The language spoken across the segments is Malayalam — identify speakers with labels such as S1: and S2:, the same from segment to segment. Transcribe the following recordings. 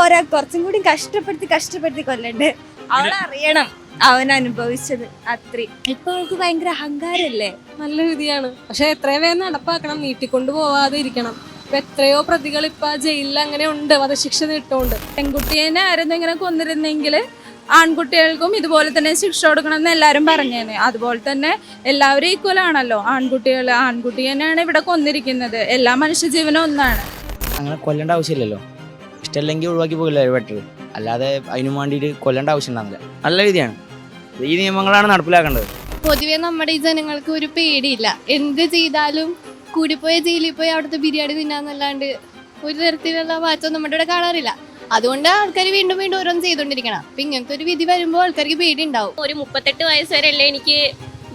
S1: പോരാ, കുറച്ചും കൂടി കഷ്ടപ്പെടുത്തി കൊല്ലണ്ട്. അവളറിയണം അവൻ അനുഭവിച്ചത്. അത്രയും ഇപ്പൊ അവൾക്ക് ഭയങ്കര അഹങ്കാരല്ലേ.
S2: നല്ല വിധിയാണ്, പക്ഷെ എത്രയും വേഗം നടപ്പാക്കണം, നീട്ടിക്കൊണ്ടു പോവാതെ ഇരിക്കണം. ഇപ്പൊ എത്രയോ പ്രതികൾ ഇപ്പൊ ജയിലിൽ അങ്ങനെ ഉണ്ട്, വധശിക്ഷ നീട്ടുകൊണ്ട്.
S1: പെൺകുട്ടിയെ ആയിരുന്നു ഇങ്ങനെ കൊന്നിരുന്നെങ്കിൽ ആൺകുട്ടികൾക്കും ഇതുപോലെ തന്നെ ശിക്ഷ കൊടുക്കണം എന്ന് എല്ലാവരും പറഞ്ഞേനെ. അതുപോലെ തന്നെ എല്ലാവരും ഈക്വൽ ആണല്ലോ. ആൺകുട്ടി തന്നെയാണ് ഇവിടെ കൊന്നിരിക്കുന്നത്. എല്ലാ മനുഷ്യജീവനും ഒന്നാണ്.
S3: അങ്ങനെ കൊല്ലേണ്ട ആവശ്യമില്ലല്ലോ. ഇഷ്ടമല്ലെങ്കിൽ ഒഴിവാക്കി പോകില്ല ബെറ്റർ. അല്ലാതെ അതിനു വേണ്ടിയിട്ട് കൊല്ലേണ്ട ആവശ്യം ഉണ്ടാകുന്നില്ല. നല്ല രീതിയാണ്. ഈ നിയമങ്ങളാണ് നടപ്പിലാക്കേണ്ടത്.
S4: പൊതുവെ നമ്മുടെ ഈ ജനങ്ങൾക്ക് ഒരു പേടിയില്ല. എന്ത് ചെയ്താലും കൂടിപ്പോയ ജയിലിൽ പോയി അവിടുത്തെ ബിരിയാണി തിന്നാന്നല്ലാണ്ട് ഒരു തരത്തിലുള്ള മാറ്റം നമ്മുടെ ഇവിടെ കാണാറില്ല. അതുകൊണ്ട് ആൾക്കാർ വീണ്ടും ഓരോന്ന് ചെയ്തുകൊണ്ടിരിക്കണം. അപ്പൊ ഇങ്ങനത്തെ ഒരു വിധി വരുമ്പോൾ ആൾക്കാർക്ക് പേടി ഉണ്ടാവും.
S5: ഒരു 38 വയസ്സ് വരെ അല്ലേ എനിക്ക്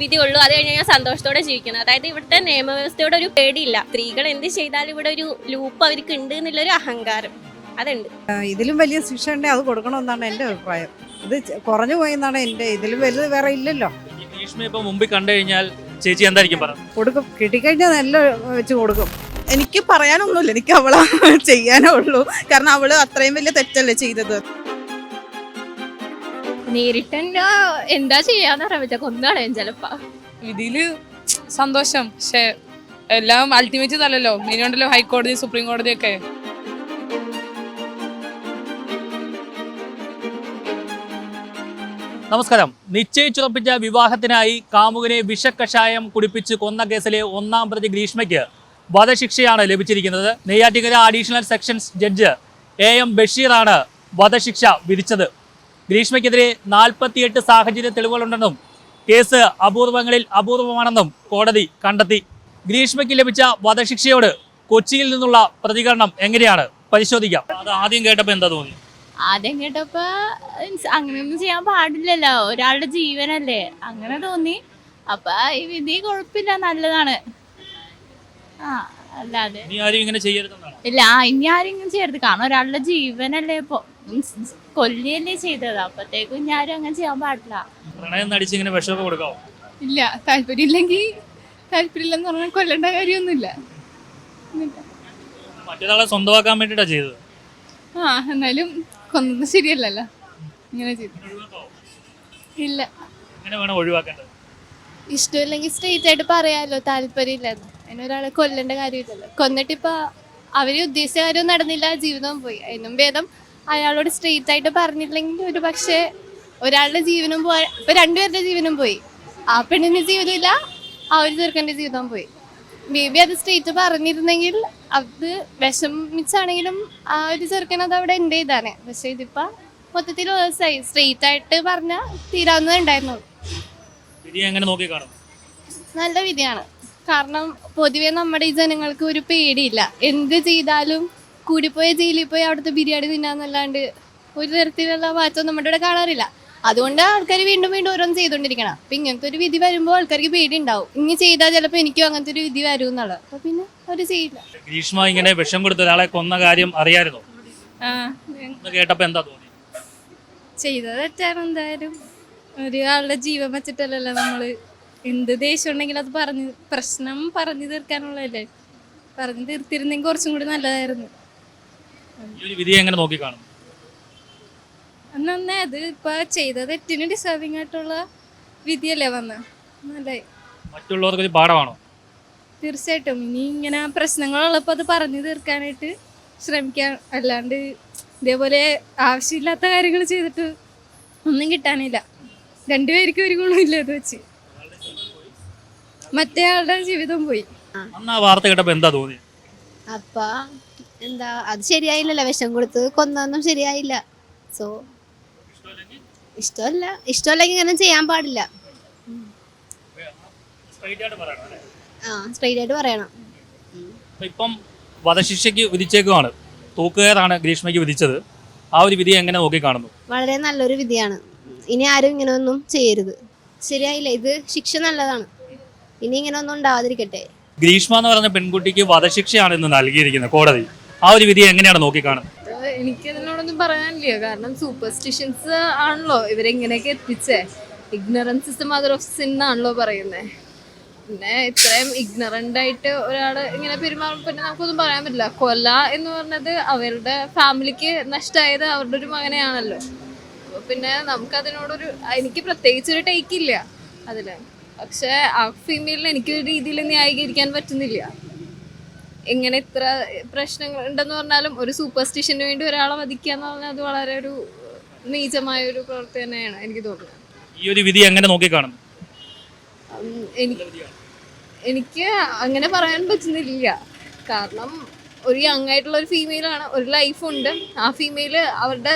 S5: വിധി ഉള്ളൂ. അത് കഴിഞ്ഞ് ഞാൻ സന്തോഷത്തോടെ ജീവിക്കണം. അതായത് ഇവിടുത്തെ നിയമവ്യവസ്ഥയോടെ ഒരു പേടിയില്ല. സ്ത്രീകൾ എന്ത് ചെയ്താലും ഇവിടെ ഒരു ലൂപ്പ് അവർക്ക് ഉണ്ട് എന്നുള്ളൊരു അഹങ്കാരം അതുണ്ട്.
S6: ഇതിലും വലിയ ശിക്ഷ ഉണ്ടെങ്കിൽ അത് കൊടുക്കണമെന്നാണ് എൻ്റെ അഭിപ്രായം. ഇത് കുറഞ്ഞു പോയെന്നാണ് എൻ്റെ. ഇതിലും വലുത് വേറെ ഇല്ലല്ലോ.
S7: മുമ്പിൽ കണ്ടു കഴിഞ്ഞാൽ ചേച്ചി എന്തായിരിക്കും പറയുന്നത്?
S6: കൊടുക്കും, കിട്ടിക്കഴിഞ്ഞാൽ നല്ല വെച്ച് കൊടുക്കും.
S8: എനിക്ക് പറയാനൊന്നുമില്ല, എനിക്ക് അവളെ ചെയ്യാനേ ഉള്ളൂ. കാരണം അവള് അത്രയും വലിയ തെറ്റല്ലേ ചെയ്തത്.
S4: നേരിട്ടെന്താ എന്താ ചെയ്യാന്ന് പറയാൻ പറ്റാ, കൊന്നാളെ ചിലപ്പോ.
S2: വിധിയില് സന്തോഷം, പക്ഷെ എല്ലാം അൾട്ടിമേറ്റ് തല്ലല്ലോ. ഇനിയുണ്ടല്ലോ ഹൈക്കോടതി, സുപ്രീം കോടതി ഒക്കെ.
S7: നമസ്കാരം. നിശ്ചയിച്ചുറപ്പിച്ച വിവാഹത്തിനായി കാമുകനെ വിഷക്കഷായം കുടിപ്പിച്ച് കൊന്ന കേസിലെ 1-ാം പ്രതി ഗ്രീഷ്മയ്ക്ക് വധശിക്ഷയാണ് ലഭിച്ചിരിക്കുന്നത്. Neyyattinkara additional sections judge AM ബഷീറാണ് വധശിക്ഷ വിധിച്ചത്. ഗ്രീഷ്മയ്ക്കെതിരെ 48 സാഹചര്യ തെളിവുകളുണ്ടെന്നും കേസ് അപൂർവങ്ങളിൽ അപൂർവമാണെന്നും കോടതി കണ്ടെത്തി. ഗ്രീഷ്മയ്ക്ക് ലഭിച്ച വധശിക്ഷയോട് കൊച്ചിയിൽ നിന്നുള്ള പ്രതികരണം എങ്ങനെയാണ് പരിശോധിക്കാം. അത് ആദ്യം കേട്ടപ്പോൾ എന്താ തോന്നി?
S4: ആദ്യം കേട്ടപ്പോ അങ്ങനെയൊന്നും ചെയ്യാൻ പാടില്ലല്ലോ, ഒരാളുടെ ജീവനല്ലേ, അങ്ങനെ തോന്നി. അപ്പൊ ഈ വിധി കുഴപ്പമില്ല, നല്ലതാണ്. അല്ലാതെ
S7: ഇനി ആരും ഇങ്ങനെ ചെയ്യരുതെന്നാണ്.
S4: ഇല്ല, ഇനി ആരും ഇങ്ങനെ ചെയ്യരുത്. കാരണം ഒരാളുടെ ജീവനല്ലേ, ഇപ്പൊ കൊല്ലിയല്ലേ ചെയ്തത്. അപ്പത്തേക്കും ഇനി ആരും അങ്ങനെ ചെയ്യാൻ പാടില്ല.
S7: പ്രണയം നടിച്ച് ഇങ്ങനെ വിഷമൊക്കെ കൊടുക്കാവോ?
S4: ഇല്ല, താല്പര്യമില്ലെങ്കിൽ താല്പര്യമില്ലെന്ന് പറഞ്ഞാൽ കൊല്ലേണ്ട കാര്യമൊന്നുമില്ല.
S7: മറ്റൊരാളെ സ്വന്തമാക്കാൻ വേണ്ടിയിട്ടാ ചെയ്തത്.
S4: എന്നാലും കൊന്നത് ശരിയല്ലല്ലോ, ഇങ്ങനെ ചെയ്തു. ഇല്ല,
S7: എങ്ങനെ വേണം ഒഴിവാക്കേണ്ടത്?
S4: ഇഷ്ടമില്ലെങ്കിൽ സ്ട്രെയിറ്റ് ആയിട്ട് പറയാമല്ലോ താല്പര്യമില്ലെന്ന്. അതിനൊരാളെ കൊല്ലേണ്ട കാര്യമില്ലല്ലോ. കൊന്നിട്ടിപ്പോ അവര് ഉദ്ദേശിച്ച കാര്യം നടന്നില്ല, ജീവിതം പോയി. അതിനും ഭേദം അയാളോട് സ്ട്രെയിറ്റ് ആയിട്ട് പറഞ്ഞില്ലെങ്കിൽ ഒരു പക്ഷേ ഒരാളുടെ ജീവനും പോയി. ഇപ്പൊ രണ്ടുപേരുടെ ജീവനും പോയി. ആ പെണ്ണിന്റെ ജീവിതം ഇല്ല, ആ ഒരു ചെറുക്കൻ്റെ ജീവിതം പോയി. മേ ബി അത് സ്ട്രെയിറ്റ് പറഞ്ഞിരുന്നെങ്കിൽ അത് വിഷമിച്ചാണെങ്കിലും ആ ഒരു ചെറുക്കൻ അത് അവിടെ ഉണ്ട് ചെയ്താനെ. പക്ഷെ ഇതിപ്പോ മൊത്തത്തിൽ സ്ട്രെയിറ്റ് ആയിട്ട് പറഞ്ഞാൽ തീരാവുന്നതുണ്ടായിരുന്നു. നല്ല വിധിയാണ്. കാരണം പൊതുവെ നമ്മുടെ ഈ ജനങ്ങൾക്ക് ഒരു പേടിയില്ല. എന്ത് ചെയ്താലും കൂടിപ്പോയ ജയിലിൽ പോയി അവിടുത്തെ ബിരിയാണി തിന്നാന്നല്ലാണ്ട് ഒരു തരത്തിലുള്ള മാറ്റം നമ്മുടെ ഇവിടെ കാണാറില്ല. അതുകൊണ്ട് ആൾക്കാർ വീണ്ടും ഓരോന്ന് ചെയ്തുകൊണ്ടിരിക്കണം. അപ്പൊ ഇങ്ങനത്തെ ഒരു വിധി വരുമ്പോൾ ആൾക്കാർക്ക് പേടി ഉണ്ടാവും. ഇനി ചെയ്താൽ ചിലപ്പോൾ എനിക്കും അങ്ങനത്തെ ഒരു വിധി വരും എന്നുള്ളത്. അപ്പൊ പിന്നെ അവര് ചെയ്യില്ല.
S7: ഗ്രീഷ്മ ഇങ്ങനെ വിഷം കൊടുത്ത ഒരാളെ കൊന്ന കാര്യം അറിയായിരുന്നോ? കേട്ടപ്പോ എന്താ തോന്നി?
S1: ചെയ്തത് തെറ്റാണ്. എന്തായാലും ഒരാളുടെ ജീവൻ വെച്ചിട്ടല്ലല്ലോ നമ്മള്. എന്ത് ദേഷ്യം ഉണ്ടെങ്കിൽ അത് പ്രശ്നം പറഞ്ഞു തീർക്കാനുള്ളതല്ലേ. പറഞ്ഞു തീർത്തിരുന്നെങ്കിൽ കുറച്ചും കൂടി നല്ലതായിരുന്നു.
S7: വിധി എങ്ങനെ നോക്കി കാണും?
S1: നന്നേ, അത് ഇപ്പൊ ചെയ്ത തെറ്റിന് ഡിസേർവിംഗ് ആയിട്ടുള്ള വിധിയല്ലേ വന്ന. നല്ലായി.
S7: മറ്റുള്ളവർക്ക് പാഠമാണോ?
S1: തീർച്ചയായിട്ടും. ഇനി ഇങ്ങനെ പ്രശ്നങ്ങളുള്ളപ്പോൾ അത് പറഞ്ഞു തീർക്കാനായിട്ട് ശ്രമിക്കാം. അല്ലാണ്ട് ഇതേപോലെ ആവശ്യമില്ലാത്ത കാര്യങ്ങൾ ചെയ്തിട്ട് ഒന്നും കിട്ടാനില്ല. രണ്ടുപേർക്കും ഒരു ഗുണമില്ല. അത് വെച്ച് മറ്റേ ആളുടെ ജീവിതം പോയി.
S7: വാർത്ത കേട്ടപ്പോ എന്താ തോന്നി?
S9: അപ്പ എന്താ, അത് ശരിയായില്ലല്ലോ. വിഷം കൊടുത്ത് കൊന്നൊന്നും ശരിയായില്ല. സോ ഇഷ്ടമല്ലെങ്കിൽ ഇങ്ങനെ ചെയ്യാൻ പാടില്ല. സ്ട്രെയിറ്റ് ആയിട്ട് പറയണം.
S7: ഇപ്പം വധശിക്ഷയ്ക്ക് വിധിച്ചേക്കുവാണ്. തൂക്കുകയറാണ് ഗ്രീഷ്മയ്ക്ക് വിധിച്ചത്. ആ ഒരു വിധി എങ്ങനെ നോക്കി കാണുന്നു?
S9: വളരെ നല്ലൊരു വിധിയാണ്. ഇനി ആരും ഇങ്ങനെ ഒന്നും ചെയ്യരുത്. ശരിയായില്ല, ഇത് ശിക്ഷ നല്ലതാണ്. ഇനി ഇങ്ങനെ ഒന്നും ഉണ്ടാവാതിരിക്കട്ടെ.
S7: ഗ്രീഷ്മ എന്ന് പറഞ്ഞ പെൺകുട്ടിക്ക് വധശിക്ഷയാണ് ഇന്ന് നൽകിയിരിക്കുന്നത് കോടതി. ആ ഒരു വിധി എങ്ങനെയാണ് നോക്കി കാണുന്നത്?
S2: എനിക്കതിനോടൊന്നും പറയാനില്ല. കാരണം സൂപ്പർസ്റ്റിഷൻസ് ആണല്ലോ ഇവരെങ്ങനെയൊക്കെ എത്തിച്ചേ. Ignorance is the mother of sin ആണല്ലോ പറയുന്നത്. പിന്നെ ഇത്രയും ഇഗ്നറൻ്റ് ആയിട്ട് ഒരാൾ ഇങ്ങനെ പെരുമാറും പിന്നെ നമുക്കൊന്നും പറയാൻ പറ്റില്ല. കൊല എന്ന് പറഞ്ഞത് അവരുടെ ഫാമിലിക്ക് നഷ്ടമായത് അവരുടെ ഒരു മകനെയാണല്ലോ. അപ്പോൾ പിന്നെ നമുക്കതിനോടൊരു എനിക്ക് പ്രത്യേകിച്ചൊരു ടേക്ക് ഇല്ല അതിൽ. പക്ഷേ ആ ഫീമെയിലിന് എനിക്കൊരു രീതിയിൽ ന്യായീകരിക്കാൻ പറ്റുന്നില്ല. എങ്ങനെ ഇത്ര പ്രശ്നങ്ങൾ ഉണ്ടെന്ന് പറഞ്ഞാലും ഒരു സൂപ്പർസ്റ്റിഷന് വേണ്ടി ഒരാളെ വധിക്കുക എന്ന് പറഞ്ഞാൽ അത് വളരെ ഒരു നീചമായ ഒരു പ്രവൃത്തി തന്നെയാണ് എനിക്ക് തോന്നുന്നത്.
S7: ഈ ഒരു വിധി എങ്ങനെ നോക്കിക്കാണും?
S2: എനിക്ക് അങ്ങനെ പറയാൻ പറ്റുന്നില്ല. കാരണം ഒരു യങ് ആയിട്ടുള്ള ഒരു ഫീമെയിലാണ്, ഒരു ലൈഫുണ്ട്. ആ ഫീമെയില്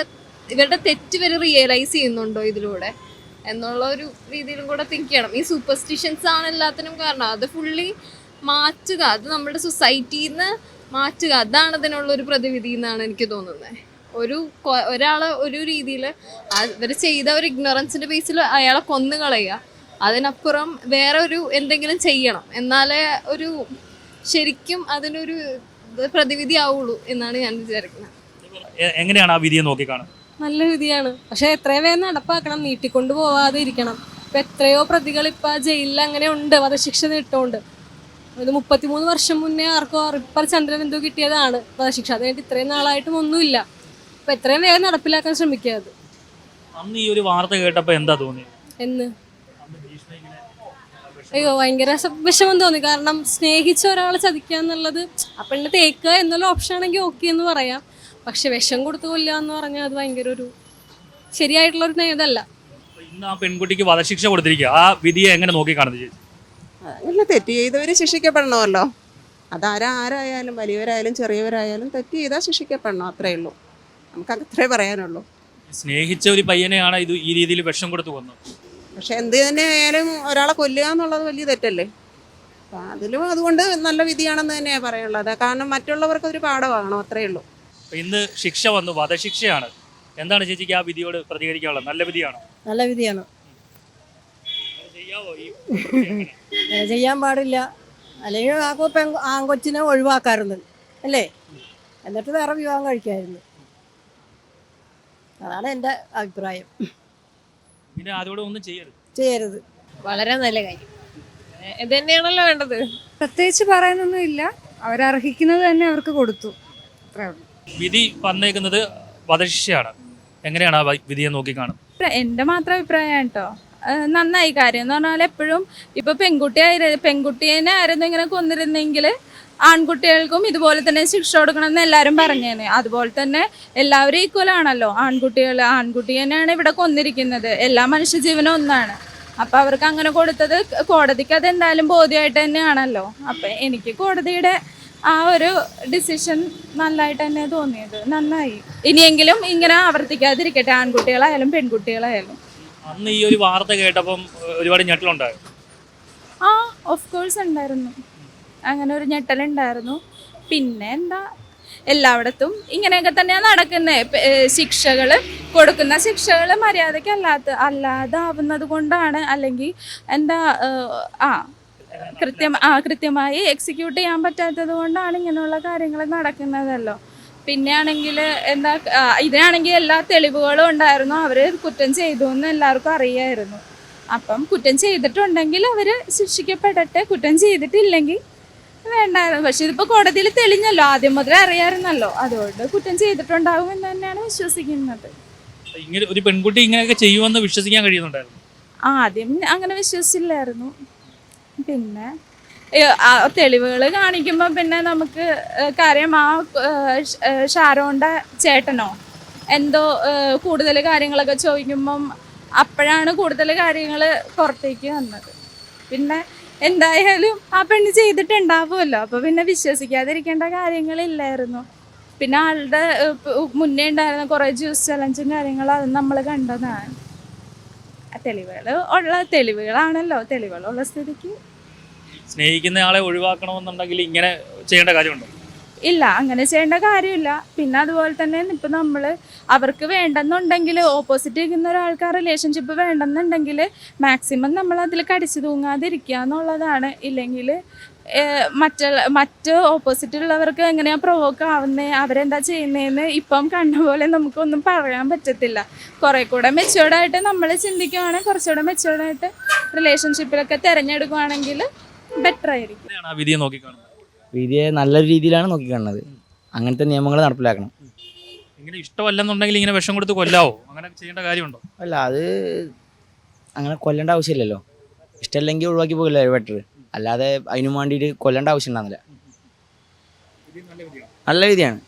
S2: ഇവരുടെ തെറ്റ് വരെ റിയലൈസ് ചെയ്യുന്നുണ്ടോ ഇതിലൂടെ എന്നുള്ള ഒരു രീതിയിലും കൂടെ തിങ്ക് ചെയ്യണം. ഈ സൂപ്പർസ്റ്റിഷൻസ് ആണ് എല്ലാത്തിനും കാരണം. അത് ഫുള്ളി മാറ്റുക, അത് നമ്മുടെ സൊസൈറ്റിയിൽ നിന്ന് മാറ്റുക, അതാണ് അതിനുള്ളൊരു പ്രതിവിധി എന്നാണ് എനിക്ക് തോന്നുന്നത്. ഒരാളെ ഒരു രീതിയിൽ ഇവർ ചെയ്ത ഒരു ഇഗ്നോറൻസിൻ്റെ ബേസിൽ അയാളെ കൊന്നു കളയുക, അതിനപ്പുറം വേറെ ഒരു എന്തെങ്കിലും ചെയ്യണം, എന്നാലേ ഒരു ശരിക്കും അതിനൊരു പ്രതിവിധി ആവുള്ളൂ എന്നാണ് ഞാൻ വിചാരിക്കുന്നത്.
S7: എങ്ങനെയാണ് ആ വിധിയെ നോക്കിക്കാണും?
S2: നല്ല വിധിയാണ്. പക്ഷെ എത്രയും വേഗം നടപ്പാക്കണം, നീട്ടിക്കൊണ്ട് പോവാതെ ഇരിക്കണം. ഇപ്പം എത്രയോ പ്രതികൾ ഇപ്പം ജയിലിൽ അങ്ങനെ ഉണ്ട്, വധശിക്ഷ നീട്ടുകൊണ്ട്. ഇത് 33 വർഷം മുന്നേ ആർക്കോ റിപ്പർ ചന്ദ്രൻ എന്തോ കിട്ടിയതാണ് വധശിക്ഷ. അതുകൊണ്ട് ഇത്രയും നാളായിട്ടും ഒന്നുമില്ല. അപ്പം എത്രയും വേഗം നടപ്പിലാക്കാൻ ശ്രമിക്കുക. അത്
S7: അന്ന് ഈ ഒരു വാർത്ത കേട്ടപ്പോൾ എന്താ തോന്നിയത്?
S2: എന്ന് അയ്യോ ഭയങ്കര വിഷമം തോന്നി. കാരണം സ്നേഹിച്ച ഒരാളെ ചതിക്കുക എന്നുള്ളത് ആ പെണ്ണ് തേക്കുക എന്നുള്ള ഓപ്ഷൻ ആണെങ്കിൽ ഓക്കെ എന്ന് പറയാം. പക്ഷെ വിഷം കൊടുത്ത് കൊല്ലുക എന്ന് പറഞ്ഞാൽ അത് ഭയങ്കര ഒരു ശരിയായിട്ടുള്ളൊരു ഇതല്ല.
S7: ഇന്ന് ആ പെൺകുട്ടിക്ക് വധശിക്ഷ കൊടുത്തിരിക്കുക, ആ വിധിയെ എങ്ങനെ നോക്കിക്കാണുന്നത് ചേച്ചി?
S8: അല്ല, തെറ്റ് ചെയ്തവർ ശിക്ഷിക്കപ്പെടണമല്ലോ. ആരായാലും വലിയവരായാലും ചെറിയവരായാലും തെറ്റ് ചെയ്താൽ ശിക്ഷിക്കപ്പെടണം, അത്രേ ഉള്ളൂ. നമുക്ക് അത്രേ പറയാനുള്ളൂ.
S7: സ്നേഹിച്ച ഒരു പയ്യനെയാണ് ഇത് ഈ രീതിയിൽ വിഷം കൊടുത്ത് കൊന്നത്.
S8: പക്ഷെ എന്ത് തന്നെ ആയാലും ഒരാളെ കൊല്ലുക എന്നുള്ളത് വലിയ തെറ്റല്ലേ. അപ്പം അതിലും അതുകൊണ്ട് നല്ല വിധിയാണെന്ന് തന്നെയാണ് പറയാനുള്ളത്. കാരണം മറ്റുള്ളവർക്ക് ഒരു പാഠമാകണം, അത്രേ ഉള്ളൂ.
S7: ഇന്ന് ശിക്ഷ വന്നു, വധശിക്ഷയാണ്. എന്താണ് ചേച്ചിക്ക് ആ വിധിയോട് പ്രതികരിക്കാനുള്ളത്? നല്ല വിധിയാണോ?
S10: നല്ല വിധിയാണ്.
S7: ചെയ്യാവോ ഈ
S10: അങ്ങനെ ചെയ്യാൻ പാടില്ല. അല്ലെങ്കിൽ ആൺകൊച്ചിനെ ഒഴിവാക്കാറുണ്ട് അല്ലേ, എന്നിട്ട് വേറെ വിവാഹം കഴിക്കായിരുന്നു. അതാണ് എൻ്റെ അഭിപ്രായം.
S7: ഇങ്ങനെ അതോടെ ഒന്നും
S10: ചെയ്യരുത്.
S2: വളരെ നല്ല കാര്യം. ഇത് തന്നെയാണല്ലോ വേണ്ടത്.
S1: പ്രത്യേകിച്ച് പറയാനൊന്നും ഇല്ല. അവരർഹിക്കുന്നത് തന്നെ അവർക്ക് കൊടുത്തു, അത്രേ ഉള്ളൂ.
S7: വിധി വന്നേക്കുന്നത് വധശിക്ഷയാണ്. എങ്ങനെയാണ് ആ വിധിയെ നോക്കിക്കാണും?
S1: എൻ്റെ മാത്രം അഭിപ്രായം കേട്ടോ. നന്നായി കാര്യം എന്ന് പറഞ്ഞാൽ എപ്പോഴും ഇപ്പോൾ പെൺകുട്ടീനെ ആയിരുന്നു ഇങ്ങനെ കൊന്നിരുന്നെങ്കിൽ ആൺകുട്ടികൾക്കും ഇതുപോലെ തന്നെ ശിക്ഷ കൊടുക്കണമെന്ന് എല്ലാവരും പറഞ്ഞേനെ. അതുപോലെ തന്നെ എല്ലാവരും ഈക്വൽ ആണല്ലോ. ആൺകുട്ടി തന്നെയാണ് ഇവിടെ കൊന്നിരിക്കുന്നത്. എല്ലാ മനുഷ്യജീവനും ഒന്നാണ്. അപ്പം അവർക്ക് അങ്ങനെ കൊടുത്തത് കോടതിക്ക് അത് എന്തായാലും ബോധ്യമായിട്ട് തന്നെയാണല്ലോ. അപ്പം എനിക്ക് കോടതിയുടെ ആ ഒരു ഡിസിഷൻ നല്ലതായിട്ട് തന്നെ തോന്നിയത്. നന്നായി. ഇനിയെങ്കിലും ഇങ്ങനെ ആവർത്തിക്കാതിരിക്കട്ടെ, ആൺകുട്ടികളായാലും പെൺകുട്ടികളായാലും.
S7: അന്ന് ഈ ഒരു വാർത്ത കേട്ടപ്പം ഒരുപാട് ഞെട്ടലുണ്ടായോ?
S1: ആ, ഓഫ് കോഴ്സ് ഉണ്ടായിരുന്നു. അങ്ങനെ ഒരു ഞെട്ടലുണ്ടായിരുന്നു. പിന്നെ എന്താ, എല്ലായിടത്തും ഇങ്ങനെയൊക്കെ തന്നെയാണ് നടക്കുന്നത്. കൊടുക്കുന്ന ശിക്ഷകൾ മര്യാദയ്ക്ക് അല്ലാതാവുന്നത് കൊണ്ടാണ്, അല്ലെങ്കിൽ എന്താ കൃത്യമായി എക്സിക്യൂട്ട് ചെയ്യാൻ പറ്റാത്തത് കൊണ്ടാണ് ഇങ്ങനെയുള്ള കാര്യങ്ങൾ നടക്കുന്നതല്ലോ. പിന്നെ ആണെങ്കിൽ എന്താ, ഇതിനാണെങ്കിൽ എല്ലാ തെളിവുകളും ഉണ്ടായിരുന്നു. അവർ കുറ്റം ചെയ്തു എന്ന് എല്ലാവർക്കും അറിയായിരുന്നു. അപ്പം കുറ്റം ചെയ്തിട്ടുണ്ടെങ്കിൽ അവർ ശിക്ഷിക്കപ്പെടട്ടെ, കുറ്റം ചെയ്തിട്ടില്ലെങ്കിൽ വേണ്ടായിരുന്നു. പക്ഷെ ഇതിപ്പോൾ കോടതിയിൽ തെളിഞ്ഞല്ലോ, ആദ്യം മുതലേ അറിയാമായിരുന്നല്ലോ. അതുകൊണ്ട് കുറ്റം ചെയ്തിട്ടുണ്ടാകുമെന്ന് തന്നെയാണ് വിശ്വസിക്കുന്നത്.
S7: ഇങ്ങനെ ഒരു പെൺകുട്ടി ഇങ്ങനെയൊക്കെ ചെയ്യുമെന്ന് വിശ്വസിക്കാൻ കഴിയുന്നുണ്ടായിരുന്നു?
S1: ആദ്യം അങ്ങനെ വിശ്വസിച്ചില്ലായിരുന്നു. പിന്നെ തെളിവുകൾ കാണിക്കുമ്പോൾ പിന്നെ നമുക്ക് കാര്യം ഷാരോൻ്റെ ചേട്ടനോ എന്തോ കൂടുതൽ കാര്യങ്ങളൊക്കെ ചോദിക്കുമ്പം അപ്പോഴാണ് കൂടുതൽ കാര്യങ്ങൾ പുറത്തേക്ക് വന്നത്. പിന്നെ എന്തായാലും ആ പെണ്ണ് ചെയ്തിട്ടുണ്ടാവുമല്ലോ, അപ്പോൾ പിന്നെ വിശ്വസിക്കാതിരിക്കേണ്ട കാര്യങ്ങളില്ലായിരുന്നു. പിന്നെ ആളുടെ മുന്നേ ഉണ്ടായിരുന്ന കുറേ ജ്യൂസ് ചലഞ്ചും കാര്യങ്ങളും അത് നമ്മൾ കണ്ടതാണ്. തെളിവുകളാണല്ലോ, തെളിവുകളുള്ള സ്ഥിതിക്ക്
S7: സ്നേഹിക്കുന്ന ആളെ ഒഴിവാക്കണമെന്നുണ്ടെങ്കിൽ ഇങ്ങനെ ചെയ്യേണ്ട കാര്യമുണ്ടോ?
S1: ഇല്ല, അങ്ങനെ ചെയ്യേണ്ട കാര്യമില്ല. പിന്നെ അതുപോലെ തന്നെ ഇപ്പം നമ്മൾ അവർക്ക് വേണ്ടെന്നുണ്ടെങ്കിൽ, ഓപ്പോസിറ്റ് ഇരിക്കുന്ന ഒരാൾക്ക് ആ റിലേഷൻഷിപ്പ് വേണ്ടെന്നുണ്ടെങ്കിൽ മാക്സിമം നമ്മൾ അതിൽ കടിച്ചു തൂങ്ങാതിരിക്കുക എന്നുള്ളതാണ്. ഇല്ലെങ്കിൽ മറ്റ് ഓപ്പോസിറ്റുള്ളവർക്ക് എങ്ങനെയാണ് പ്രൊവോക്ക് ആവുന്നത്, അവരെന്താ ചെയ്യുന്നതെന്ന് ഇപ്പം കണ്ട പോലെ നമുക്കൊന്നും പറയാൻ പറ്റത്തില്ല. കുറേ കൂടെ മെച്യൂർഡായിട്ട് നമ്മൾ ചിന്തിക്കുകയാണെങ്കിൽ, കുറച്ചുകൂടെ മെച്യൂർഡായിട്ട് റിലേഷൻഷിപ്പിലൊക്കെ തിരഞ്ഞെടുക്കുകയാണെങ്കിൽ ബെറ്റർ ആയിരിക്കും.
S7: എങ്ങനെയാണ് ആ വിധിയെ നോക്കിക്കാണുന്നത്?
S3: വിധിയെ നല്ലൊരു രീതിയിലാണ് നോക്കിക്കാണുന്നത്. അങ്ങനത്തെ നിയമങ്ങൾ നടപ്പിലാക്കണം.
S7: ഇങ്ങനെ ഇഷ്ടമല്ലെന്നുണ്ടെങ്കിൽ ഇങ്ങനെ വിഷം കൊടുത്ത് കൊല്ലാവോ? അങ്ങനെ ചെയ്യേണ്ട കാര്യമുണ്ടോ?
S3: അല്ല, അത് അങ്ങനെ കൊല്ലേണ്ട ആവശ്യമില്ലല്ലോ. ഇഷ്ടമല്ലെങ്കിൽ ഒഴിവാക്കി പോകില്ല ബെറ്റർ. അല്ലാതെ അതിനു വേണ്ടിയിട്ട് കൊല്ലേണ്ട ആവശ്യം ഉണ്ടാകുന്നില്ല. നല്ല വിധിയാണ്.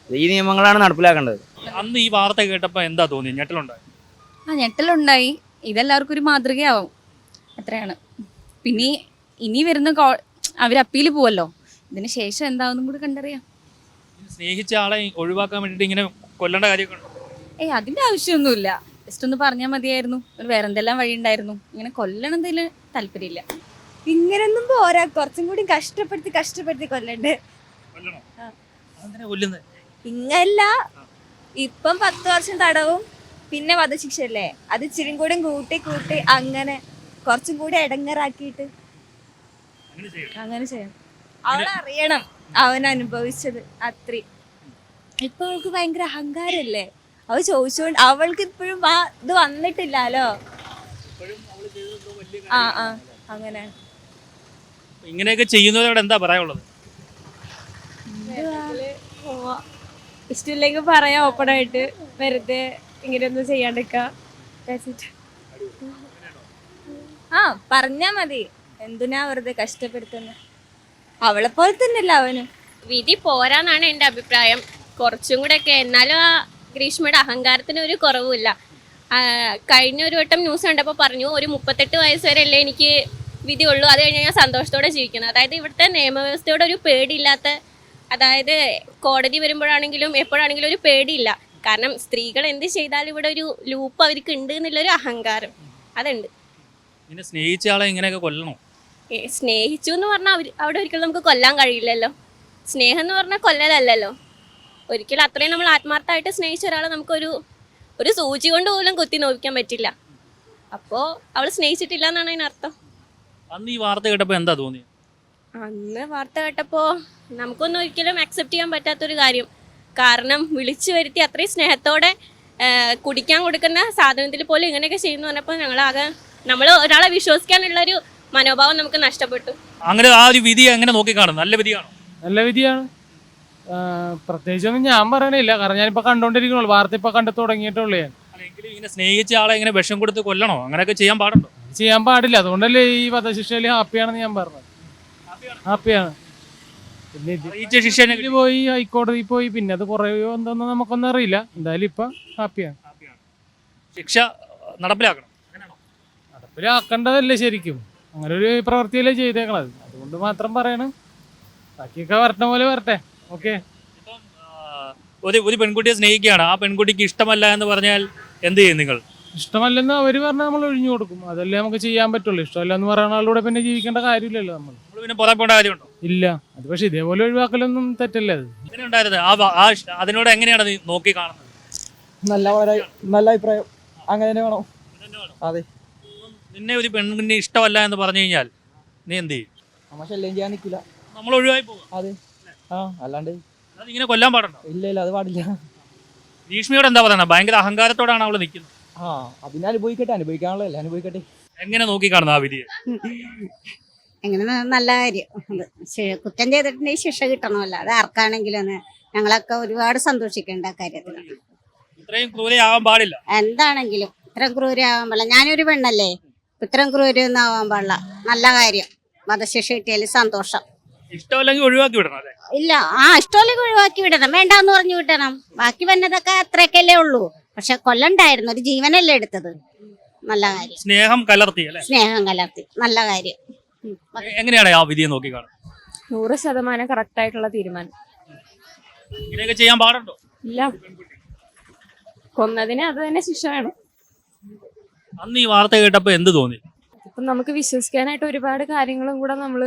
S3: ഈ നിയമങ്ങളാണ് നടപ്പിലാക്കേണ്ടത്.
S7: അന്ന് ഈ വാർത്ത കേട്ടപ്പോൾ എന്താ തോന്നി? ഞെട്ടലുണ്ടായി?
S1: ഞെട്ടലുണ്ടായി. ഇതെല്ലാവർക്കും ഒരു മാതൃകയാവും, അത്രയാണ്. പിന്നെ ഇനി വരുന്ന അവർ അപ്പീൽ പോവല്ലോ, ഇതിന് ശേഷം എന്താണെന്നും കൂടി കണ്ടറിയാം.
S7: സ്നേഹിച്ച ആളെ ഒഴിവാക്കാൻ വേണ്ടിയിട്ട് ഇങ്ങനെ കൊല്ലേണ്ട കാര്യമൊക്കെ ഉണ്ടോ?
S1: അതിന്റെ ആവശ്യമൊന്നുമില്ല. ജസ്റ്റ് ഒന്ന് പറഞ്ഞാൽ മതിയായിരുന്നു. വേറെ എന്തെല്ലാം വഴി ഉണ്ടായിരുന്നു. ഇങ്ങനെ കൊല്ലണതിൽ താല്പര്യമില്ല. ഇങ്ങനൊന്നും പോരാ, കുറച്ചും കൂടി കഷ്ടപ്പെടുത്തി കൊല്ലണ്ടേ.
S7: കൊല്ലണോ? അതെന്തിനാ കൊല്ലുന്നത്?
S1: ഇങ്ങല്ല, ഇപ്പം 10 വർഷം തടവും പിന്നെ വധശിക്ഷയല്ലേ, അത് ഇച്ചിരി കൂടി കൂട്ടി അങ്ങനെ കുറച്ചും കൂടി ഇടങ്ങറാക്കിയിട്ട് അങ്ങനെ ചെയ്യണം. അവളറിയണം അവൻ അനുഭവിച്ചത് അത്രയും. ഇപ്പൊ അവൾക്ക് ഭയങ്കര അഹങ്കാരല്ലേ, അവൾ ചോദിച്ചോണ്ട് അവൾക്ക് ഇപ്പോഴും ആ ഇത് വന്നിട്ടില്ലല്ലോ. അങ്ങനെ
S7: ഇങ്ങനെയൊക്കെ ചെയ്യുന്നവരോട് എന്താ പറയാനുള്ളത്?
S1: ഇഷ്ടമില്ലെങ്കിൽ പറയാം ഓപ്പണായിട്ട്, വെറുതെ ഇങ്ങനെയൊന്നും ചെയ്യാണ്ടിരിക്കാം. പറഞ്ഞാ മതി, എന്തിനാ വെറുതെ കഷ്ടപ്പെടുത്തുന്നത്. അവളെ പോലെ തന്നെയല്ല അവനും.
S5: വിധി പോരാന്നാണ് എൻ്റെ അഭിപ്രായം. കുറച്ചും കൂടെ ഒക്കെ, എന്നാലും ആ ഗ്രീഷ്മയുടെ അഹങ്കാരത്തിന് ഒരു കുറവുമില്ല. കഴിഞ്ഞ ഒരു വട്ടം ന്യൂസ് കണ്ടപ്പോൾ പറഞ്ഞു, ഒരു 38 വയസ്സ് വരെ അല്ലേ എനിക്ക് വിധി ഉള്ളൂ, അത് കഴിഞ്ഞ് ഞാൻ സന്തോഷത്തോടെ ജീവിക്കുന്നത്. അതായത് ഇവിടുത്തെ നിയമവ്യവസ്ഥയോട് ഒരു പേടിയില്ലാത്ത, അതായത് കോടതി വരുമ്പോഴാണെങ്കിലും എപ്പോഴാണെങ്കിലും ഒരു പേടിയില്ല. കാരണം സ്ത്രീകൾ എന്ത് ചെയ്താലും ഇവിടെ ഒരു ലൂപ്പ് അവർക്ക് ഉണ്ട് എന്നുള്ളൊരു അഹങ്കാരം അതുണ്ട്.
S7: ഇങ്ങനെ സ്നേഹിച്ച ആളെ ഇങ്ങനെയൊക്കെ കൊല്ലണോ?
S5: സ്നേഹിച്ചു എന്ന് പറഞ്ഞാൽ അവിടെ ഒരിക്കലും നമുക്ക് കൊല്ലാൻ കഴിയില്ലല്ലോ. സ്നേഹം എന്ന് പറഞ്ഞാൽ കൊല്ലലല്ലല്ലോ. ഒരിക്കലും അത്രയും നമ്മൾ ആത്മാർത്ഥമായിട്ട് സ്നേഹിച്ച ഒരാളെ നമുക്കൊരു സൂചി കൊണ്ട് പോലും കുത്തി നോക്കാൻ പറ്റില്ല. അപ്പോൾ അവൾ സ്നേഹിച്ചിട്ടില്ല എന്നാണ് അതിനർത്ഥം.
S7: അന്ന് ഈ വാർത്ത കേട്ടപ്പോൾ എന്താ തോന്നിയത്?
S5: അന്ന് വാർത്ത കേട്ടപ്പോൾ നമുക്കൊന്നും ഒരിക്കലും അക്സെപ്റ്റ് ചെയ്യാൻ പറ്റാത്തൊരു കാര്യം. കാരണം വിളിച്ചു വരുത്തി അത്രയും സ്നേഹത്തോടെ കുടിക്കാൻ കൊടുക്കുന്ന സാധനത്തിൽ പോലും ഇങ്ങനെയൊക്കെ ചെയ്യുന്നു പറഞ്ഞപ്പോൾ നമ്മൾ ഒരാളെ വിശ്വസിക്കാനുള്ളൊരു മനോഭാവം നമുക്ക് നഷ്ടപ്പെട്ടു.
S7: അങ്ങനെ ആ ഒരു വിധി എങ്ങനെ നോക്കിക്കാണും? നല്ല വിധിയാണോ?
S11: നല്ല വിധിയാണ്. പ്രത്യേകിച്ചൊന്നും ഞാൻ പറയണില്ല, കാരണം ഞാനിപ്പോൾ കണ്ടോണ്ടിരിക്കണുള്ളൂ, വാർത്ത ഇപ്പോൾ കണ്ടു തുടങ്ങിയിട്ടുള്ളൂ. ഞാൻ
S7: അല്ലെങ്കിൽ ഇങ്ങനെ സ്നേഹിച്ച ആളെ ഇങ്ങനെ വിഷം കൊടുത്ത് കൊല്ലണോ? അങ്ങനെയൊക്കെ ചെയ്യാൻ പാടുണ്ടോ?
S11: ചെയ്യാൻ പാടില്ല. അതുകൊണ്ടല്ലേ ഈ വധശിക്ഷയിൽ ഹാപ്പിയാണെന്ന് ഞാൻ പറഞ്ഞത്. ഹാപ്പിയാണ്. പിന്നെ ഇതിൽ പോയി ഹൈക്കോടതിയിൽ പോയി, പിന്നെ അത് കുറയോ എന്താണെന്ന് നമുക്കൊന്നും അറിയില്ല. എന്തായാലും ഇപ്പം ഹാപ്പിയാണ്.
S7: ശിക്ഷ നടപ്പിലാക്കണം.
S11: നടപ്പിലാക്കേണ്ടതല്ലേ ശരിക്കും? അങ്ങനെ ഒരു പ്രവൃത്തിയല്ലേ ചെയ്തേക്കണത്. അതുകൊണ്ട് മാത്രം പറയണം. ബാക്കിയൊക്കെ വരട്ടെ പോലെ വരട്ടെ. ഓക്കെ.
S7: ഒരു പെൺകുട്ടിയെ സ്നേഹിക്കുകയാണ്, ആ പെൺകുട്ടിക്ക് ഇഷ്ടമല്ല എന്ന് പറഞ്ഞാൽ എന്ത് ചെയ്യും നിങ്ങൾ?
S11: ഇഷ്ടമല്ലെന്ന് അവർ പറഞ്ഞാൽ നമ്മൾ ഒഴിഞ്ഞു കൊടുക്കും. അതല്ലേ നമുക്ക് ചെയ്യാൻ പറ്റുള്ളൂ. ഇഷ്ടമല്ല എന്ന് പറയുന്ന ആളുടെ പിന്നെ ജീവിക്കേണ്ട കാര്യമില്ലല്ലോ നമ്മൾ.
S7: പിന്നെ പുറം പോകേണ്ട കാര്യമുണ്ടോ?
S11: ഇല്ല. അത് പക്ഷെ ഇതേപോലെ ഒഴിവാക്കലൊന്നും തെറ്റല്ലേ അത്.
S7: എങ്ങനെയുണ്ടായിരുന്നു അതിനോട് എങ്ങനെയാണ് നീ നോക്കി കാണുന്നത്?
S12: നല്ല അഭിപ്രായം. അങ്ങനെ തന്നെ വേണം. അതെ.
S7: നിന്നെ ഒരു പെൺകുഞ്ഞിനെ ഇഷ്ടമല്ല എന്ന് പറഞ്ഞു കഴിഞ്ഞാൽ നീ എന്ത് ചെയ്യും?
S12: നമ്മ ശല്യം ചെയ്യാൻ നിൽക്കില്ല,
S7: നമ്മൾ ഒഴിവായി പോകും.
S12: അതെ. അല്ലാണ്ട്
S7: ഇങ്ങനെ കൊല്ലാൻ പാടുണ്ടോ?
S12: ഇല്ല, അത് പാടില്ല.
S7: ഭീഷ്മിയോട് എന്താ പറയുന്നത്? ഭയങ്കര അഹങ്കാരത്തോടാണ് അവള് നിൽക്കുന്നത്.
S12: അതിനെ അനുഭവിക്കാനുള്ളതല്ലേ, അനുഭവിക്കട്ടെ.
S7: എങ്ങനെ നോക്കി കാണുന്നത് ആ വിധിയെ?
S13: എങ്ങനെ നല്ല കാര്യം. കുറ്റം ചെയ്തിട്ടുണ്ടെങ്കിൽ ശിക്ഷ കിട്ടണമല്ലോ, അത് ആർക്കാണെങ്കിലും. ഞങ്ങളൊക്കെ ഒരുപാട് സന്തോഷിക്കേണ്ട കാര്യത്തിൽ.
S7: ഇത്രയും ക്രൂരയാവാൻ പാടില്ല.
S13: എന്താണെങ്കിലും ഇത്രയും ക്രൂരയാവാൻ പാടില്ല. ഞാനൊരു പെണ്ണല്ലേ, ഇത്രയും ക്രൂരൊന്നും ആവാൻ പാടില്ല. നല്ല കാര്യം. വധശിക്ഷ കിട്ടിയാൽ സന്തോഷം.
S7: ഇഷ്ടമല്ലെങ്കിൽ ഒഴിവാക്കി വിടണം അല്ലേ?
S13: ഇല്ല, ഇഷ്ടമല്ലെങ്കിൽ ഒഴിവാക്കി വിടണം, വേണ്ടാന്ന് പറഞ്ഞു വിടണം. ബാക്കി വന്നതൊക്കെ അത്രയൊക്കെയല്ലേ ഉള്ളൂ. പക്ഷെ കൊല്ലണ്ടായിരുന്നു, ഒരു ജീവനല്ലേ എടുത്തത്. നല്ല കാര്യം.
S7: സ്നേഹം കലർത്തി അല്ലേ?
S13: സ്നേഹം കലർത്തി, നല്ല കാര്യം.
S7: എങ്ങനെയാണ് ആ വിധിയെ നോക്കി കാണുന്നത്?
S1: 100% കറക്റ്റ് ആയിട്ടുള്ള തീരുമാനം.
S7: ഇങ്ങനെയൊക്കെ ചെയ്യാൻ പാടുണ്ടോ?
S1: ഇല്ല, കൊന്നതിന് അത് തന്നെ ശിക്ഷ വേണം.
S7: അന്ന് ഈ വാർത്ത കേട്ടപ്പോ എന്ത് തോന്നി?
S1: ഇപ്പം നമുക്ക് വിശ്വസിക്കാനായിട്ട് ഒരുപാട് കാര്യങ്ങളും കൂടെ നമ്മൾ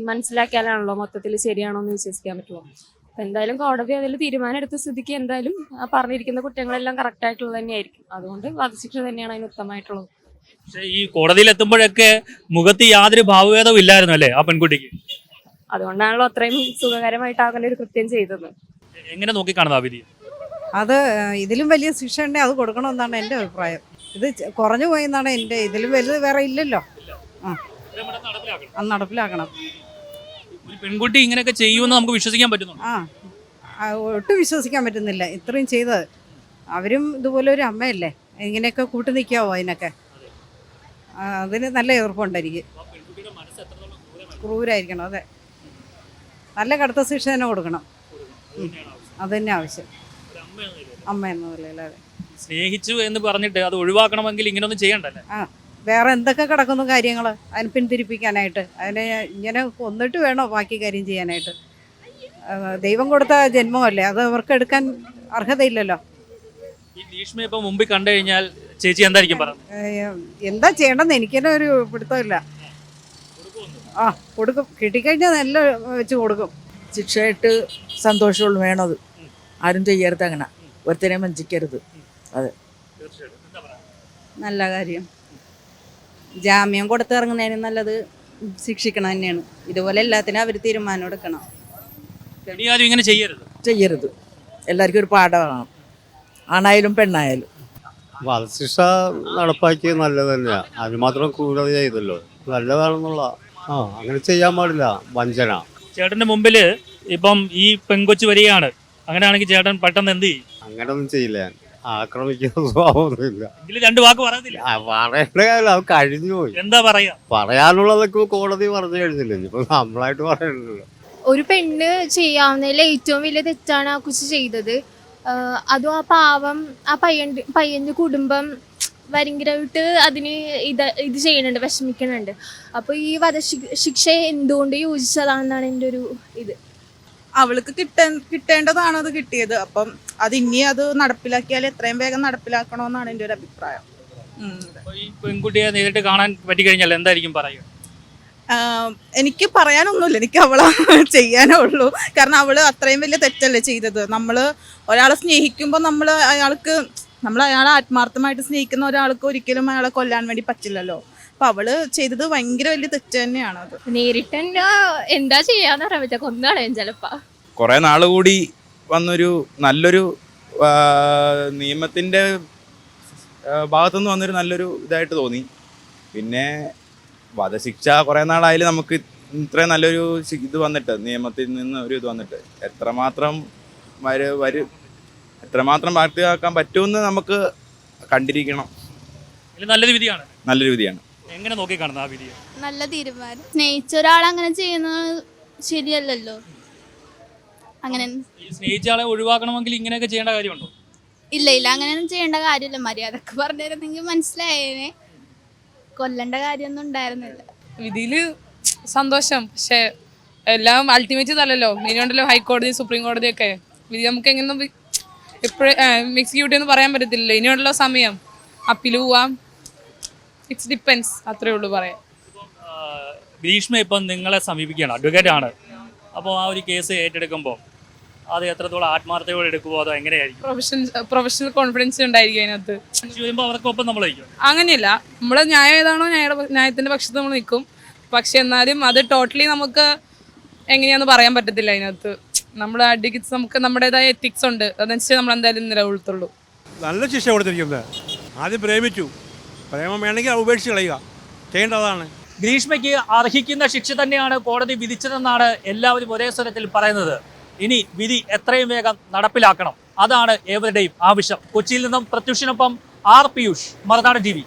S1: മനസ്സിലാക്കിയാലാണല്ലോ മൊത്തത്തിൽ ശരിയാണോ എന്ന് വിശ്വസിക്കാൻ പറ്റുമോ. അപ്പം എന്തായാലും കോടതി അതിൽ തീരുമാനം എടുത്ത സ്ഥിതിക്ക് എന്തായാലും ആ പറഞ്ഞിരിക്കുന്ന കുറ്റങ്ങളെല്ലാം കറക്റ്റ് ആയിട്ടുള്ളത് തന്നെയായിരിക്കും. അതുകൊണ്ട് വധശിക്ഷ തന്നെയാണ് അതിന് ഉത്തമമായിട്ടുള്ളത്.
S7: പക്ഷേ ഈ കോടതിയിൽ എത്തുമ്പോഴൊക്കെ മുഖത്ത് യാതൊരു ഭാവഭേദവും ഇല്ലായിരുന്നു അല്ലേ ആ പെൺകുട്ടിക്ക്?
S1: അതുകൊണ്ടാണല്ലോ അത്രയും സുഖകരമായിട്ട് അങ്ങനെ ഒരു കൃത്യം ചെയ്തത്.
S7: എങ്ങനെ നോക്കി കാണുന്നത് ആ വിധി?
S6: അത് ഇതിലും വലിയ ശിക്ഷ ഉണ്ടെങ്കിൽ അത് കൊടുക്കണമെന്നാണ് എൻ്റെ അഭിപ്രായം. ഇത് കുറഞ്ഞു പോയെന്നാണ് എൻ്റെ. ഇതിലും വലുത് വേറെ ഇല്ലല്ലോ. അത് നടപ്പിലാക്കണം.
S7: ഒരു പെൺകുട്ടി ഇങ്ങനെയൊക്കെ ചെയ്യുമെന്ന് നമുക്ക് വിശ്വസിക്കാൻ പറ്റുന്നുണ്ടോ?
S6: ഒട്ടും വിശ്വസിക്കാൻ പറ്റുന്നില്ല ഇത്രയും ചെയ്തത്. അവരും ഇതുപോലെ ഒരു അമ്മയല്ലേ, ഇങ്ങനെയൊക്കെ കൂട്ടു നിൽക്കാവോ അതിനൊക്കെ? അതിന് നല്ല എതിർപ്പുണ്ട് എനിക്ക്. ക്രൂരായിരിക്കണം, അതെ. നല്ല കടുത്ത ശിക്ഷ തന്നെ കൊടുക്കണം. അത് തന്നെ ആവശ്യം. അമ്മ എന്ന നിലയിൽ അതെ.
S7: സ്നേഹിച്ചു എന്ന് പറഞ്ഞിട്ട് അത് ഒഴിവാക്കണമെങ്കിൽ ഇങ്ങനെയൊന്നും ചെയ്യണ്ടല്ലേ?
S6: വേറെ എന്തൊക്കെ കിടക്കുന്നു കാര്യങ്ങൾ അതിന് പിന്തിരിപ്പിക്കാനായിട്ട്? അതിനെ ഇങ്ങനെ കൊന്നിട്ട് വേണോ ബാക്കി കാര്യം ചെയ്യാനായിട്ട്? ദൈവം കൊടുത്ത ജന്മമല്ലേ, അത് അവർക്ക് എടുക്കാൻ അർഹതയില്ലല്ലോ.
S7: ഈ ഭീഷ്മ ഇപ്പൊ മുമ്പിൽ കണ്ടു കഴിഞ്ഞാൽ ചേച്ചി എന്തായിരിക്കും പറയുന്നത്?
S6: എന്താ ചെയ്യണമെന്ന് എനിക്ക് തന്നെ ഒരു പിടുത്തമില്ല. കൊടുക്കും, കിട്ടിക്കഴിഞ്ഞാൽ നല്ല വെച്ച് കൊടുക്കും.
S10: ശിക്ഷയായിട്ട് സന്തോഷമുള്ളൂ വേണത്. ആരും ചെയ്യരുത് അങ്ങനെ, ഒരുത്തനെ വഞ്ചിക്കരുത്. അതെ,
S6: നല്ല കാര്യം. ജാമ്യം കൊടുത്തിറങ്ങുന്നതിന് നല്ലത് ശിക്ഷിക്കണം തന്നെയാണ്. ഇതുപോലെ എല്ലാത്തിനും അവർ തീരുമാനം എടുക്കണം.
S7: ഇനി ആരും ഇങ്ങനെ
S10: ചെയ്യരുത്. എല്ലാവർക്കും ഒരു പാഠമാണ്, ആണായാലും പെണ്ണായാലും.
S14: വധശിക്ഷ നടപ്പാക്കിയത് നല്ലത് തന്നെയാണ്. അതിന് മാത്രം ക്രൂരത ചെയ്തല്ലോ, നല്ലതാണെന്നുള്ള. അങ്ങനെ ചെയ്യാൻ പാടില്ല, വഞ്ചന.
S7: ചേട്ടന്റെ മുമ്പില് ഇപ്പം ഈ പെങ്കൊച്ചു വരികയാണ്, അങ്ങനെയാണെങ്കിൽ ചേട്ടൻ പെട്ടെന്ന് എന്ത് ചെയ്യും?
S14: അങ്ങനൊന്നും ചെയ്യില്ല ഞാൻ. ആക്രമിക്കുന്ന സ്വഭാവമൊന്നുമില്ല.
S7: രണ്ട് വാക്ക് പറയത്തില്ല?
S14: പറയേണ്ട കാര്യം അത് കഴിഞ്ഞു പോയി.
S7: എന്താ പറയാ?
S14: പറയാനുള്ളതൊക്കെ കോടതി പറഞ്ഞു കഴിഞ്ഞില്ല, ഇനിയിപ്പോ നമ്മളായിട്ട് പറയണ്ടല്ലോ.
S4: ഒരു പെണ്ണ് ചെയ്യാവുന്നതിൽ ഏറ്റവും വലിയ തെറ്റാണ് ആ കൊച്ചു ചെയ്തത്. അതും ആ പാവം ആ പയ്യൻ്റെ കുടുംബം ഭയങ്കരമായിട്ട് അതിന് ഇത് ചെയ്യുന്നുണ്ട്, വിഷമിക്കുന്നുണ്ട്. അപ്പോൾ ഈ വധശിക്ഷ എന്തുകൊണ്ട് യോജിച്ചതാണെന്നാണ് എൻ്റെ ഒരു ഇത്.
S6: അവൾക്ക് കിട്ടേണ്ടതാണ് അത് കിട്ടിയത്. അപ്പം അത് ഇനി അത് നടപ്പിലാക്കിയാൽ എത്രയും വേഗം നടപ്പിലാക്കണമെന്നാണ് എൻ്റെ ഒരു അഭിപ്രായം.
S7: ഈ പെൺകുട്ടിയെ നേരിട്ട് കാണാൻ പറ്റിക്കഴിഞ്ഞാൽ എന്തായിരിക്കും പറയുക?
S6: എനിക്ക് പറയാനൊന്നുമില്ല, എനിക്ക് അവളെ ചെയ്യാനേ ഉള്ളൂ. കാരണം അവള് അത്രയും വലിയ തെറ്റല്ലേ ചെയ്തത്. നമ്മൾ ഒരാളെ സ്നേഹിക്കുമ്പോൾ നമ്മൾ അയാളെ ആത്മാർത്ഥമായിട്ട് സ്നേഹിക്കുന്ന ഒരാൾക്ക് ഒരിക്കലും അയാളെ കൊല്ലാൻ വേണ്ടി പറ്റില്ലല്ലോ. അപ്പൊ അവള് ചെയ്തത് ഭയങ്കര വലിയ തെറ്റ് തന്നെയാണ്. അത്
S4: നേരിട്ട് എന്താ ചെയ്യാന്ന് പറയാൻ പറ്റാ, കൊന്നാളയും ചിലപ്പോ.
S3: കുറെ നാൾ കൂടി വന്നൊരു നല്ലൊരു നിയമത്തിന്റെ ഭാഗത്തുനിന്ന് വന്നൊരു നല്ലൊരു ഇതായിട്ട് തോന്നി. പിന്നെ വധശിക്ഷ കുറേ നാളായാലും നമുക്ക് ഇത്രയും നല്ലൊരു ഇത് വന്നിട്ട്, നിയമത്തിൽ നിന്ന് ഒരു ഇത് വന്നിട്ട് എത്രമാത്രം എത്രമാത്രം പ്രാപ്തിയാക്കാൻ പറ്റുമെന്ന് നമുക്ക് കണ്ടിരിക്കണം.
S7: നല്ലൊരു വിധിയാണ്.
S3: നല്ലൊരു വിധിയാണ്.
S7: എങ്ങനെ നോക്കി കാണുന്ന ആ വിധിയെ?
S4: നല്ല തീരുമാനം. സ്നേഹിച്ച ഒരാൾ അങ്ങനെ ചെയ്യുന്നത് ശരിയല്ലല്ലോ. അങ്ങനെ
S7: സ്നേഹിച്ച ആളെ ഒഴിവാക്കണമെങ്കിൽ ഇങ്ങനെയൊക്കെ ചെയ്യേണ്ട കാര്യമുണ്ടോ?
S4: ഇല്ല, അങ്ങനെയൊന്നും ചെയ്യേണ്ട കാര്യമില്ല. മര്യാദക്ക് പറഞ്ഞിരുന്നെങ്കിൽ മനസ്സിലായേനെ. കൊല്ലേണ്ട കാര്യമൊന്നും ഉണ്ടായിരുന്നില്ല.
S2: വിധിയിൽ സന്തോഷം, പക്ഷെ എല്ലാം അൾട്ടിമേറ്റ് ഇതല്ലല്ലോ. ഇനിയുണ്ടല്ലോ ഹൈക്കോടതി, സുപ്രീം കോടതിയൊക്കെ. വിധി നമുക്ക് എങ്ങനെ എപ്പോഴും എക്സിക്യൂട്ട് എന്ന് പറയാൻ പറ്റത്തില്ലല്ലോ. ഇനിയുണ്ടല്ലോ സമയം, അപ്പീൽ പോവാം. ഇറ്റ്സ് ഡിപ്പെൻസ്, അത്രേ ഉള്ളൂ പറയാം.
S7: ഭീഷ്മ ഇപ്പം നിങ്ങളെ സമീപിക്കുകയാണ്, അഡ്വക്കേറ്റ് ആണ്. അപ്പോൾ ആ ഒരു കേസ് ഏറ്റെടുക്കുമ്പോൾ അത് എത്രത്തോളം ആത്മാർത്ഥയോടെ എടുക്കുമോ, അതോ എങ്ങനെയായിരിക്കും?
S2: പ്രൊഫഷണൽ കോൺഫിഡൻസ് ഉണ്ടായിരിക്കും അതിനകത്ത്.
S7: ചെയ്യുമ്പോൾ അവർക്കൊപ്പം നമ്മൾ നിൽക്കും.
S2: അങ്ങനെയല്ല, നമ്മൾ ന്യായം ഏതാണോ ന്യായത്തിന്റെ പക്ഷത്ത് നമ്മൾ നിൽക്കും. പക്ഷെ എന്നാലും അത് ടോട്ടലി നമുക്ക് എങ്ങനെയാന്ന് പറയാൻ പറ്റത്തില്ല. അതിനകത്ത് നമ്മുടെ അഡ്വക്കേറ്റ്സ്, നമുക്ക് നമ്മുടേതായ എത്തിക്സ് ഉണ്ട്, അതനുസരിച്ച് നമ്മൾ എന്തായാലും നിലകൊള്ളുത്തുള്ളൂ.
S14: നല്ല ശിക്ഷ കൊടുത്തിരിക്കുന്നത്. ആദ്യം പ്രേമിച്ചു, പ്രേമം വേണമെങ്കിൽ ഉപേക്ഷിച്ച് കളയുക, ചെയ്യേണ്ടതാണ്.
S7: ഗ്രീഷ്മയ്ക്ക് അർഹിക്കുന്ന ശിക്ഷ തന്നെയാണ് കോടതി വിധിച്ചതെന്നാണ് എല്ലാവരും ഒരേ സ്വരത്തിൽ പറയുന്നത്. ഇനി വിധി എത്രയും വേഗം നടപ്പിലാക്കണം, അതാണ് ഏവരുടെയും ആവശ്യം. കൊച്ചിയിൽ നിന്നും പ്രത്യുഷിനൊപ്പം ആർ പിയൂഷ്, മറുനാടൻ TV.